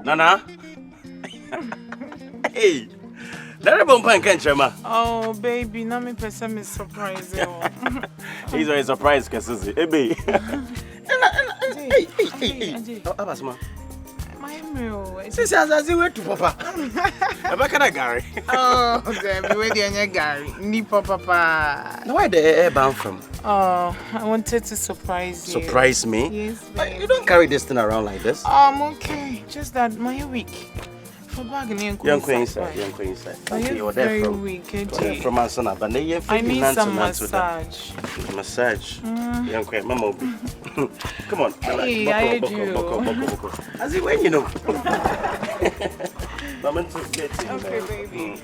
Nana. Hey. That about pan can't chama. Oh baby, now me person me surprise you. He's very surprised cause hey baby. Hey. Abasma. My meal. Since Azaa went to Papa. Abakana Gary. Oh, baby, where the anya Gary? Ni Papa. Now where the air bound from? Oh, I wanted to surprise you. Surprise me? Yes, baby. You don't carry this thing around like this. I'm okay. Just that my week. For bargaining, Young queen inside. You're very weak, from Azaa, but I need some massage. Massage. Young queen, Mama. Come on. Hey, I do. As it when you know. Okay, baby.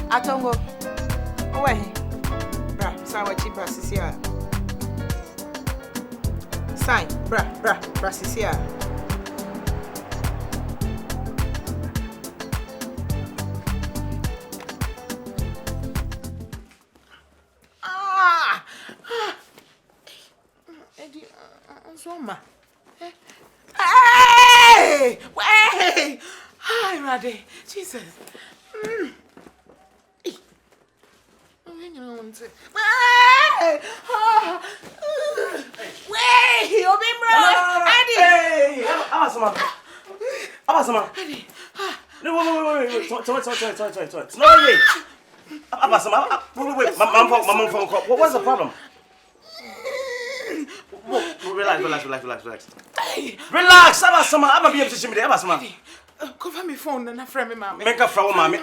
Atongo. Owe. Bra, sawachi bra sisia. Sign, bra sisia. Eddie, Zoma. Hey! Wait! Hi, Radhe. Jesus. Wait, you're being brought. Eddie. Hey, Abasma. No, wait. Sorry. No, wait. Abasma, wait. Mama phone call. What's the problem? Relax. Relax, Abasma. I'm be able to see me there, Abasma. Cover me phone and I frame me, mommy. Make a frame, mommy.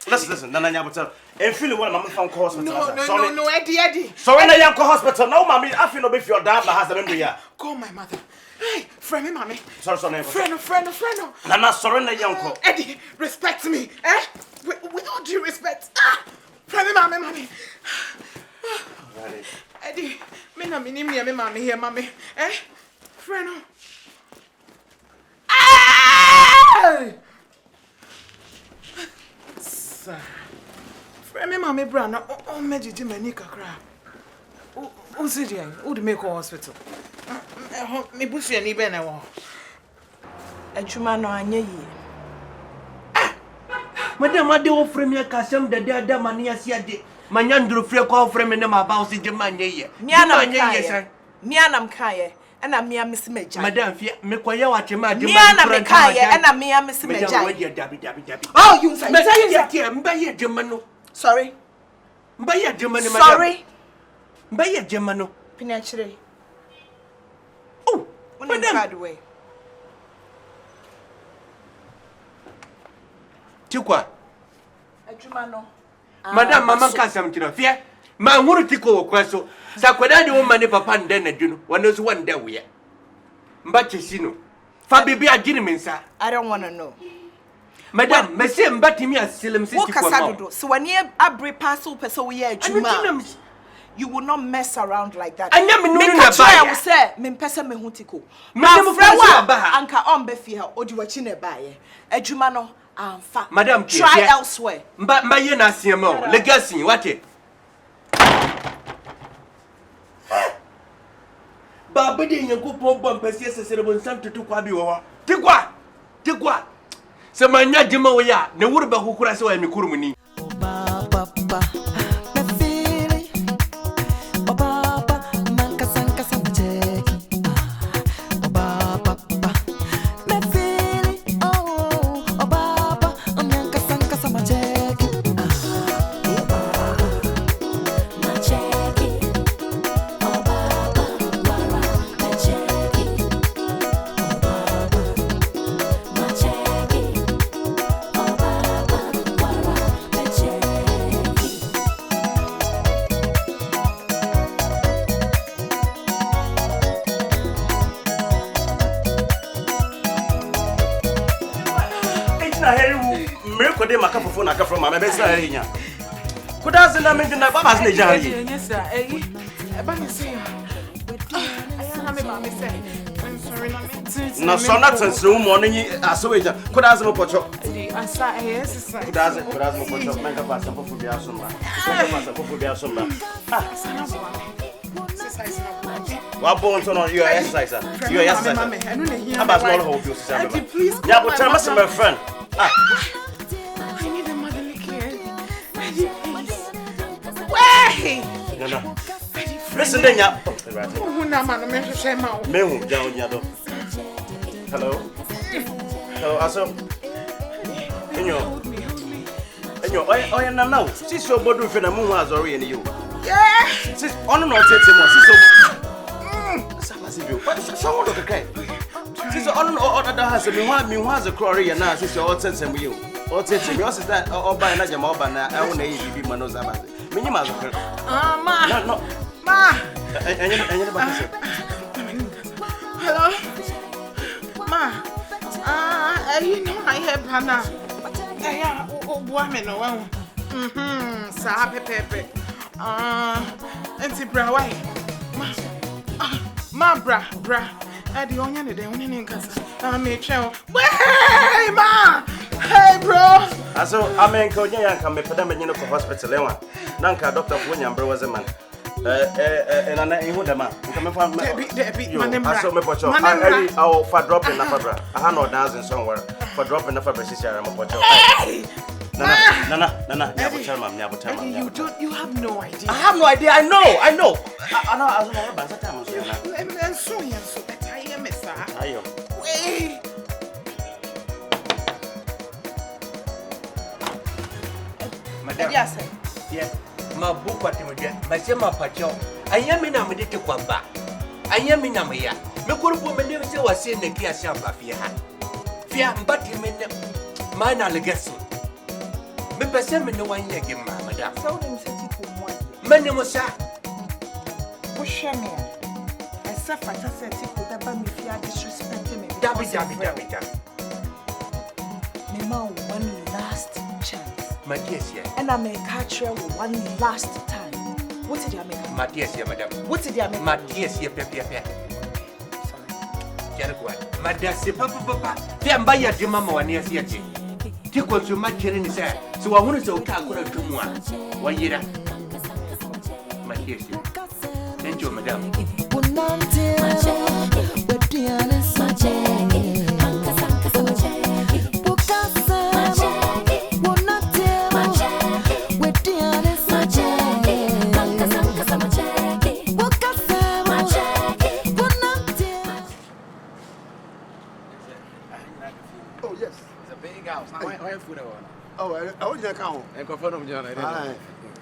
Listen. Nana Yabutel. And feel what Mama found hospital. No, Eddie. So when I am hospital, no, mommy. I feel no if your dad has the memory here. Call my mother. Hey, frame me, mommy. Sorry. Friend. Nana, surrender, young uncle. Eddie, respect me, eh? With all due respect. Frame me, mommy. Eddie, me mommy here, mommy. Eh? Friend. Frame me, mommy, Brana. Oh, Major Many Kakra. Who's it here? Who'd make a hospital? Me bush and even a war. A chumano anye. Madam, I do frame your custom the dead mania siade. Manandro free call frame and about the Mania. Mianam Kaye, and I'm Mia Miss Major. Madam, make what you want to my Mianam Kaye, and I'm Mia Miss Major. Oh, you say, Germano. Sorry. By a Germano. Sorry. By a Germano. Pinachre. Oh, when bad way. Chukwa. A Jumano. Madam, Mamma Cassam to the fear. My Murtico queso. Saquadadi woman, papa, and then a dune. One knows one day we are. But you see, no. Fabi be a gentleman, sir. I don't want to know. Madam, Messi, but me as Silam City. So when you abri parcel, so we are you will not mess around like that. I never knew I will say, Mimpesa Mehutiko. Anka on Befia, or you watching a buyer. A Jumano, and fat. Madam, try elsewhere. But my Yena Siamo, legacy, what it? Babadi, you go bomb, Pessia, Cerebon, Santa to Quabi. Tigwa. So my Najima, ya, the word about who could I saw in the Kurmuni. miracle de makafofo na kafro ma me be say nya. Kuda se na me na baba se na jari. Yes sir. Ba me say. I me ba me say. I'm sorry na me. Na so na tensere mu no nyi aso eja. Kuda se mo pocho. Asa yes sir. Kuda se mo pocho. Menga ba sa fofu bia so mba. Menga ba sa fofu bia so mba. Sana bo. Exercise na bo. What born to you are exerciser. You are exerciser. How about small hope you say? Yeah, but tell me my friend. I need a motherly care. Wait. No. Listen then ya. Who na man me hwehwe ma wo. Me hu ja onya do. Hello. Hello, aso. Enyo, oya na now. Sisi obodu fe na mu hu azori ene yo. Yeah. Sisi ono no tete mo. Sisi so what okay? Sisi ono order has me hu az crore na sisi o tete mo yo. O tete me o sisi o ba na jama o ba na e wo na yi bibi ma no za ba. Me nyima az crore. Ma. No. Ma. Enye ba se. Hello. Ma. You know I have Hannah. Yeah, woman, no. Sa pepe. Auntie bra, why? Ma, bra. The onion, the onion in casa. Me chow. Hey, ma. Hey, bro. Aso, amen, Konya, and come for them in the hospital. Nanka, Doctor William, bro, was a man. And I know the man. Come from I saw me for sure. I for dropping the fabra. I had no dancing somewhere for dropping the fabra. Nana, You have no idea. I have no idea. I know. I know. I was never by the time. And so I am a sir. Wait. Madam. Yes, sir. Yeah. Ma book what you get. My sema pacho. I am in a medicine kwamba. I am in a maya. Me kurupu me never say was saying the kia shamba fear. Fear, but you mean mine allegation. Me person me no one year game, madam. So them say to one. Many was that. Push me. Except for just say to the bam if you are disrespecting me. Dabby. Me ma one last chance. My dear, and I may catch you one last time. What did you make? My dear, madam. What did you make? My dear, Pepper. Jarquat. My dear, Papa. Then buy your dear mamma one year. Take what you might hear in his hair. So I want to say, Kakura to one. 1 year. My dear, thank you, madam. Oh, yes. It's a big house. Now, why food? Oh, I want you to come. And confirm them, John.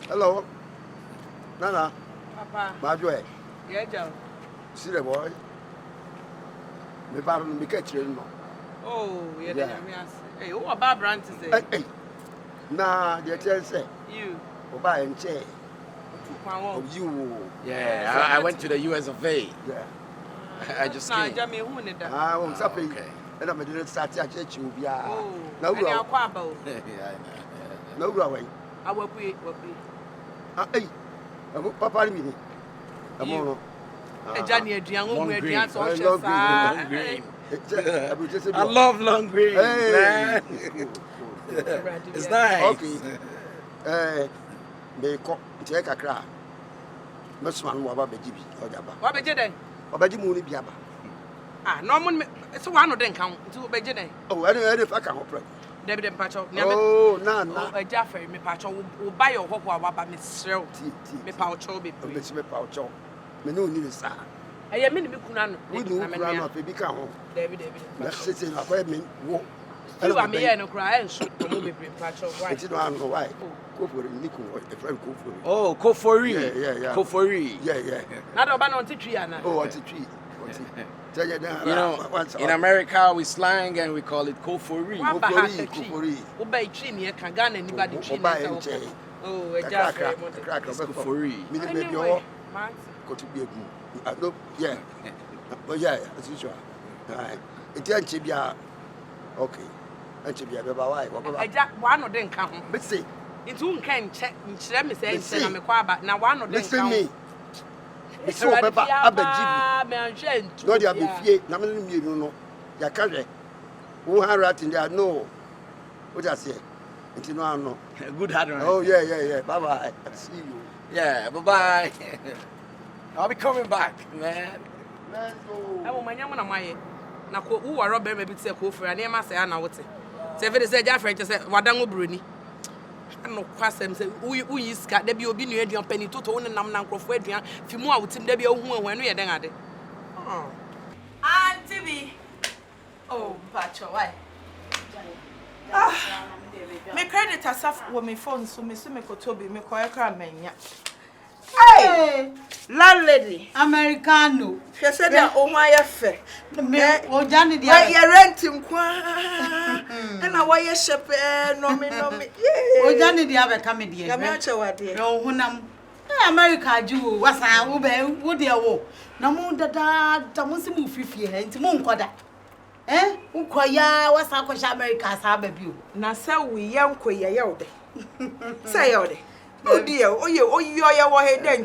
Hello. Nana. Papa. My joy. Yeah, Joe. See the boy? Me pardon me catch you. Oh, yeah. Hey, who are Barbara to say? Hey. Nah, the tell say. You. Buy and chair. Oh, you. Yeah, I went to the US of A. Yeah. I just came. I won't stop it. And I'm going to start to church. You be oh, no, no, way. I will be. Hey, Papa, me. I'm on. Johnny, a young green. I love long green. Hey. It's nice. Okay. They take a crack. Most man will have a baby or Jabba. What be today? Or Betty Mooney Biaba. No one, it's one of them count to be today. Oh, I don't know if I can operate. David Pacho, oh, no, a Jaffrey, me Pacho will buy your hope while by Miss Shell, me Paucho, be Miss Paucho. Me no need a star. I am in the Kunan. We do not baby come. David, let's sit in appointment. You are me and cry and shoot the movie Pacho. Why? I don't know why. Go for it, Nico, a friend go for it. Oh, Kofori. Yeah. Kofori. Yeah. Not about on the tree, Anna. Oh, what's a tree? You know, in America we slang and we call it Kofori. Kofori. Obey Chini, can gun anybody. Oh, a crack of Kofori. Maybe your go to be a good. Yeah. But yeah, as usual. It can't be okay. And to be a baby, I just one of them come. but see, It's who can check, let me say, I'm a quaba, now one of them. listen me. It's so Papa, Abba Jimmy. No, you have been fear, nothing you know. You can't. Who are rat in there? No. What I say? It's no. Good hard. Oh, yeah. Bye bye. See you. Yeah, bye. I'll be coming back, man. Let's go. I want my young man. Now, who are Robert maybe say, go for a name, I say, I know what's it. Say, if it is a Jaffrey, just say, Wadango Bruni. I know, Quassam say, who is cat, there be obedient on penny to own and Nam of Wedrian, few more with him, there be a woman when we are done at it. Oh, Auntie B. Oh, Pacho, why? Me credit herself with my phone, so Miss Mikotobi, me call a man. Hey, landlady, Americano. she said that oh my affair. Oh, Johnny, the you rent him, and I why you ship no me. Oh, Johnny, the other coming here. I'm not sure what dear. No, when America, Jew, was I would dear wo. No more that Tamusi move 50 and to Moncoda. Eh? Ukwaya, what's our America's Abbey? Now, so we young quay yelled. Say all day. Oh dear, oh you are head then.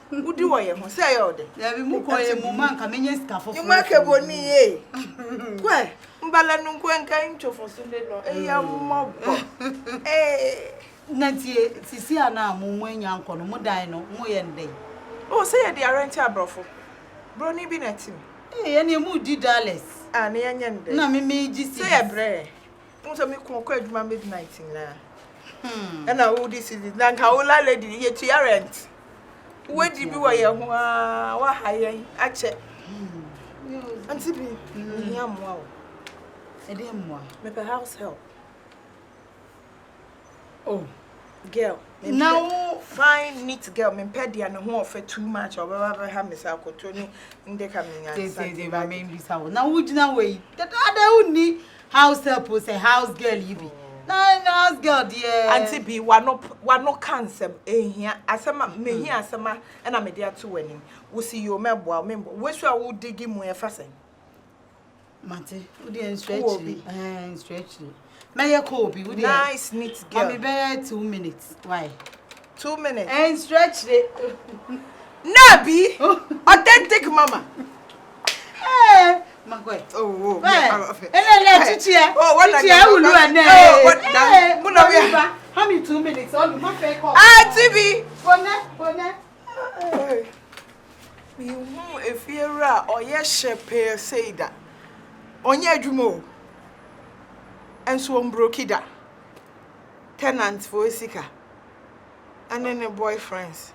Who do I am? Say all day. There be Mukoya Muman coming in scaffle. You make a bonny, eh? Where? Balanum came to for Sunday, a young mob. Eh, Nancy, Siciana, Mumwen Yanko, Modino, Moyen Day. Oh, say the arrenter brothel. Brony been at him. Eh, any moody dollars. And the young day. No, me just say a bray. Don't make my midnight in there. And I will this is like how old lady yet to your rent. Where did you wear what high? I check. Auntie B, wow. I didn't want. Make a house help. Oh, girl. now fine, neat girl, me pedi and who offer too much or whatever have Miss Alcotoni in the coming. They say they were maybe so. Now, would you know way? That other only house help was a house girl, you be. No, house girl, dear. Auntie B, one no cancer in here. As a me here, as a man, and I'm a dear to winning. We'll see you, my boy, member. Wish I would dig him where fasten. Mate, would you stretch and stretch? May I call you? Nice, neat girl. I'll be there 2 minutes. Why? 2 minutes. And stretch it. Nabi, authentic mama. Hey, my God. Oh, and then let you cheer. Oh, what I will do a name. Oh, how many 2 minutes? Only my fake call. Ah, TV. Bonnet. You know, if you're or yes, shepherd say that. On your jumo. And so broke it. Tenants for a seeker. And then a boyfriends.